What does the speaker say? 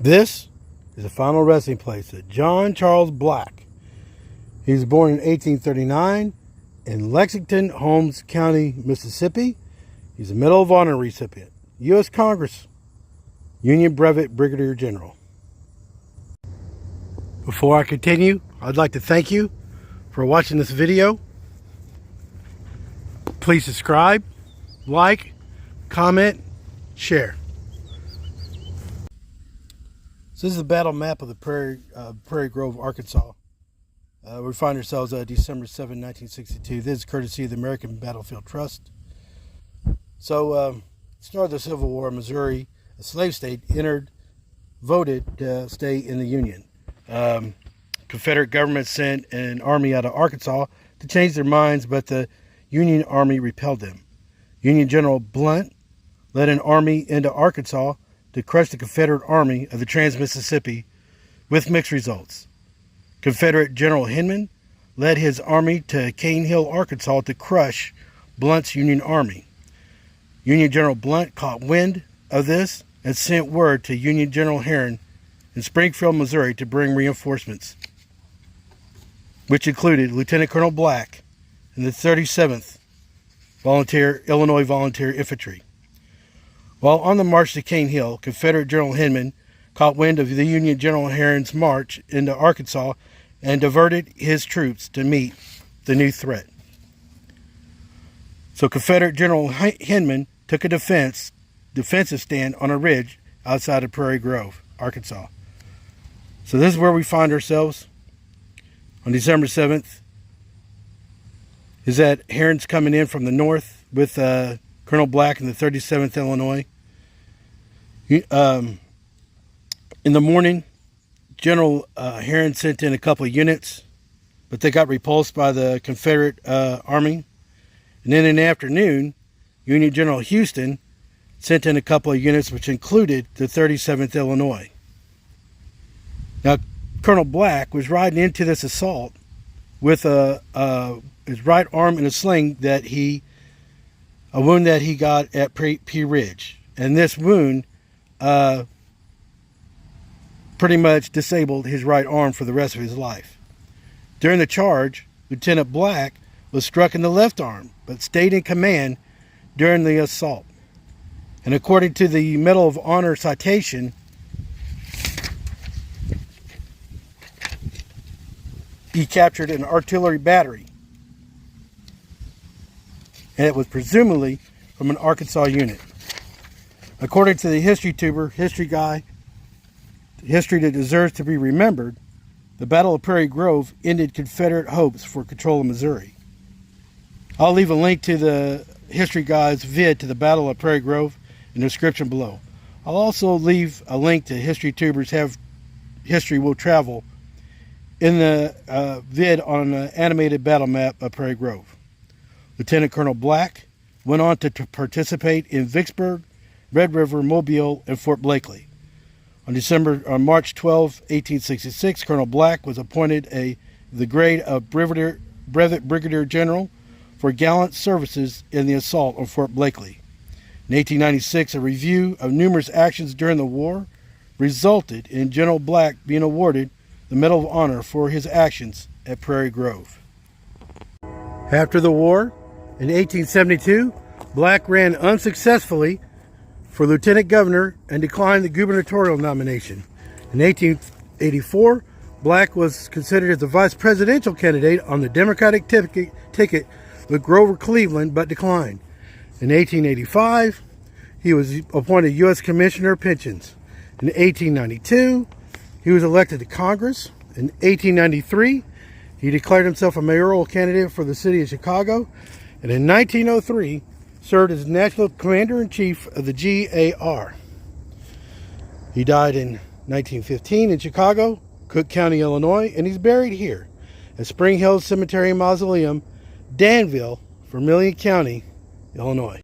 This is the final resting place of John Charles Black. He was born in 1839 in Lexington, Holmes County, Mississippi. He's a Medal of Honor recipient, U.S. Congress, Union Brevet Brigadier General. Before I continue, I'd like to thank you for watching this video. Please subscribe, like, comment, share. So this is the battle map of the Prairie Grove, Arkansas. We find ourselves December 7, 1962. This is courtesy of the American Battlefield Trust. So, start of the Civil War, Missouri, a slave state, voted to stay in the Union. Confederate government sent an army out of Arkansas to change their minds, but the Union Army repelled them. Union General Blunt led an army into Arkansas to crush the Confederate Army of the Trans-Mississippi with mixed results. Confederate General Hinman led his army to Cane Hill, Arkansas to crush Blunt's Union Army. Union General Blunt caught wind of this and sent word to Union General Herron in Springfield, Missouri to bring reinforcements, which included Lieutenant Colonel Black and the 37th Illinois Volunteer Infantry. While on the march to Cane Hill, Confederate General Hinman caught wind of the Union General Herron's march into Arkansas and diverted his troops to meet the new threat. So Confederate General Hinman took a defensive stand on a ridge outside of Prairie Grove, Arkansas. So this is where we find ourselves on December 7th. Is that Herron's coming in from the north with Colonel Black and the 37th Illinois. In the morning, General Herron sent in a couple of units, but they got repulsed by the Confederate Army. And then in the afternoon, Union General Houston sent in a couple of units, which included the 37th Illinois. Now, Colonel Black was riding into this assault with his right arm in a sling a wound that he got at P Ridge. And this wound pretty much disabled his right arm for the rest of his life. During the charge, Lieutenant Black was struck in the left arm, but stayed in command during the assault. And according to the Medal of Honor citation, he captured an artillery battery, and it was presumably from an Arkansas unit. According to the history tuber, history guy, history that deserves to be remembered, the Battle of Prairie Grove ended Confederate hopes for control of Missouri. I'll leave a link to the history guy's vid to the Battle of Prairie Grove in the description below. I'll also leave a link to History Tubers Have History Will Travel in the vid on the animated battle map of Prairie Grove. Lieutenant Colonel Black went on to participate in Vicksburg, Red River, Mobile, and Fort Blakely. On March 12, 1866, Colonel Black was appointed the grade of Brevet Brigadier General for gallant services in the assault on Fort Blakely. In 1896, a review of numerous actions during the war resulted in General Black being awarded the Medal of Honor for his actions at Prairie Grove. After the war, in 1872, Black ran unsuccessfully for lieutenant governor and declined the gubernatorial nomination. In 1884, Black was considered as the vice presidential candidate on the Democratic ticket with Grover Cleveland, but declined. In 1885, he was appointed U.S. Commissioner of Pensions. In 1892, he was elected to Congress. In 1893, he declared himself a mayoral candidate for the city of Chicago. And in 1903, served as National Commander-in-Chief of the GAR. He died in 1915 in Chicago, Cook County, Illinois, and he's buried here at Spring Hill Cemetery Mausoleum, Danville, Vdermilion County, Illinois.